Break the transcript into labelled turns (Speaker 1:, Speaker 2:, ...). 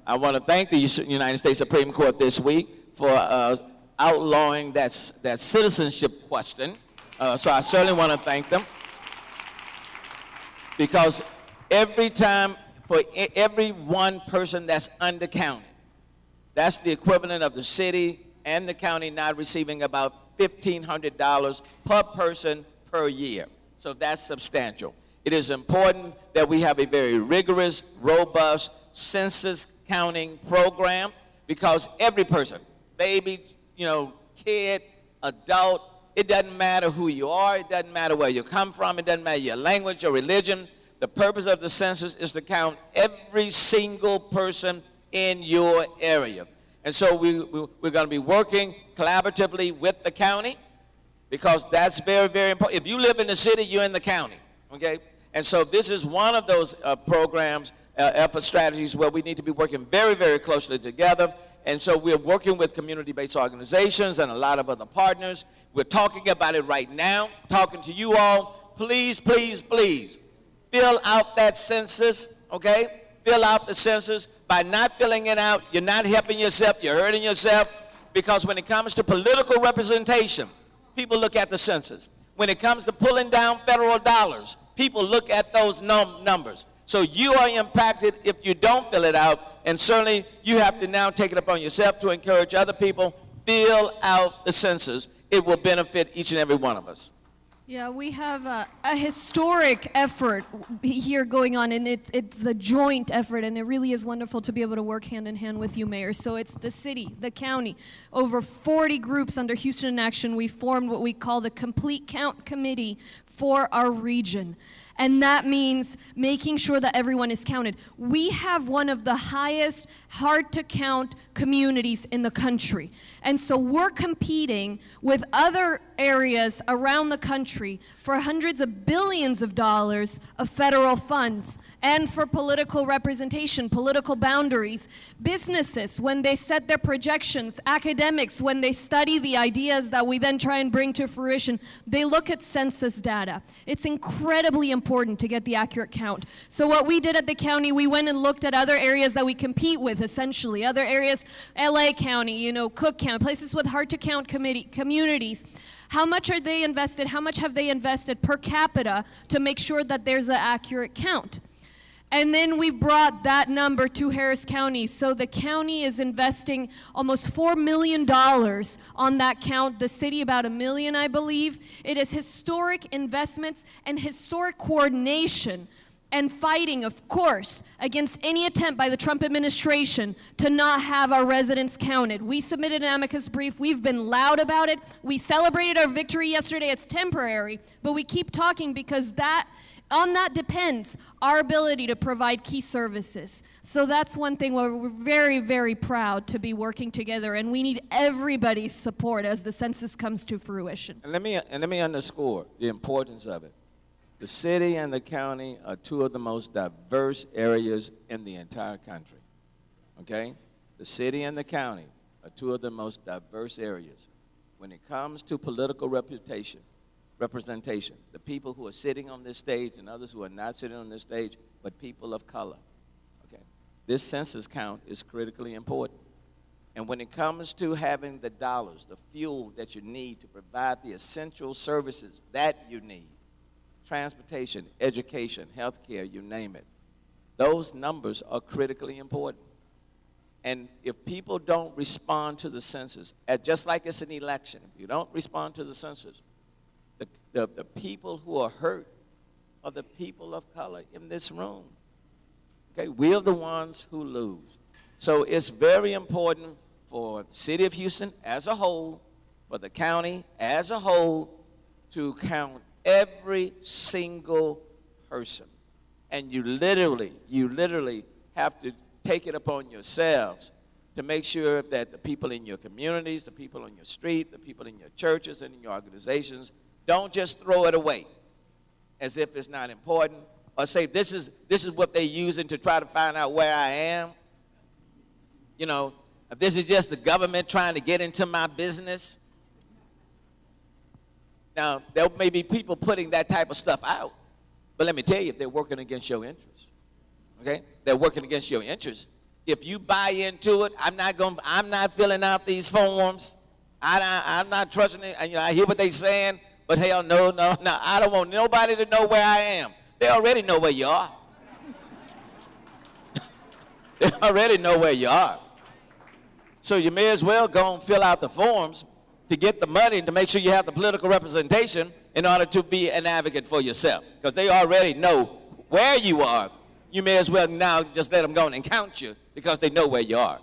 Speaker 1: I want to thank the United States Supreme Court this week for outlawing that citizenship question. So I certainly want to thank them, because every time, for every one person that's undercounted, that's the equivalent of the city and the county not receiving about $1,500 per person per year. So that's substantial. It is important that we have a very rigorous, robust census counting program, because every person, baby, kid, adult, it doesn't matter who you are, it doesn't matter where you come from, it doesn't matter your language, your religion. The purpose of the census is to count every single person in your area. And so we're going to be working collaboratively with the county, because that's very, very important. If you live in the city, you're in the county, okay? And so this is one of those programs, effort strategies where we need to be working very, very closely together. And so we're working with community-based organizations and a lot of other partners. We're talking about it right now, talking to you all. Please, please, please, fill out that census, okay? Fill out the census. By not filling it out, you're not helping yourself, you're hurting yourself, because when it comes to political representation, people look at the census. When it comes to pulling down federal dollars, people look at those numbers. So you are impacted if you don't fill it out, and certainly you have to now take it upon yourself to encourage other people, fill out the census. It will benefit each and every one of us.
Speaker 2: Yeah, we have a historic effort here going on, and it's a joint effort, and it really is wonderful to be able to work hand in hand with you, Mayor. So it's the city, the county, over 40 groups under Houston in Action. We formed what we call the Complete Count Committee for our region. And that means making sure that everyone is counted. We have one of the highest hard-to-count communities in the country. And so we're competing with other areas around the country for hundreds of billions of dollars of federal funds, and for political representation, political boundaries. Businesses, when they set their projections, academics, when they study the ideas that we then try and bring to fruition, they look at census data. It's incredibly important to get the accurate count. So what we did at the county, we went and looked at other areas that we compete with, essentially. Other areas, LA County, Cook County, places with hard-to-count communities. How much are they invested? How much have they invested per capita to make sure that there's an accurate count? And then we brought that number to Harris County. So the county is investing almost $4 million on that count. The city about $1 million, I believe. It is historic investments and historic coordination and fighting, of course, against any attempt by the Trump administration to not have our residents counted. We submitted an amicus brief. We've been loud about it. We celebrated our victory yesterday. It's temporary, but we keep talking because on that depends our ability to provide key services. So that's one thing where we're very, very proud to be working together, and we need everybody's support as the census comes to fruition.
Speaker 1: And let me underscore the importance of it. The city and the county are two of the most diverse areas in the entire country, okay? The city and the county are two of the most diverse areas. When it comes to political representation, the people who are sitting on this stage and others who are not sitting on this stage, but people of color, okay? This census count is critically important. And when it comes to having the dollars, the fuel that you need to provide the essential services that you need, transportation, education, healthcare, you name it, those numbers are critically important. And if people don't respond to the census, just like it's an election, if you don't respond to the census, the people who are hurt are the people of color in this room. Okay, we're the ones who lose. So it's very important for the city of Houston as a whole, for the county as a whole, to count every single person. And you literally have to take it upon yourselves to make sure that the people in your communities, the people on your street, the people in your churches and in your organizations don't just throw it away as if it's not important, or say this is what they're using to try to find out where I am. If this is just the government trying to get into my business. Now, there may be people putting that type of stuff out, but let me tell you, they're working against your interests, okay? They're working against your interests. if you buy into it, I'm not filling out these forms. I'm not trusting it. And, I hear what they're saying, but hell no. I don't want nobody to know where I am. They already know where you are. They already know where you are. So you may as well go and fill out the forms to get the money to make sure you have the political representation in order to be an advocate for yourself. Because they already know where you are. You may as well now just let them go and count you because they know where you are.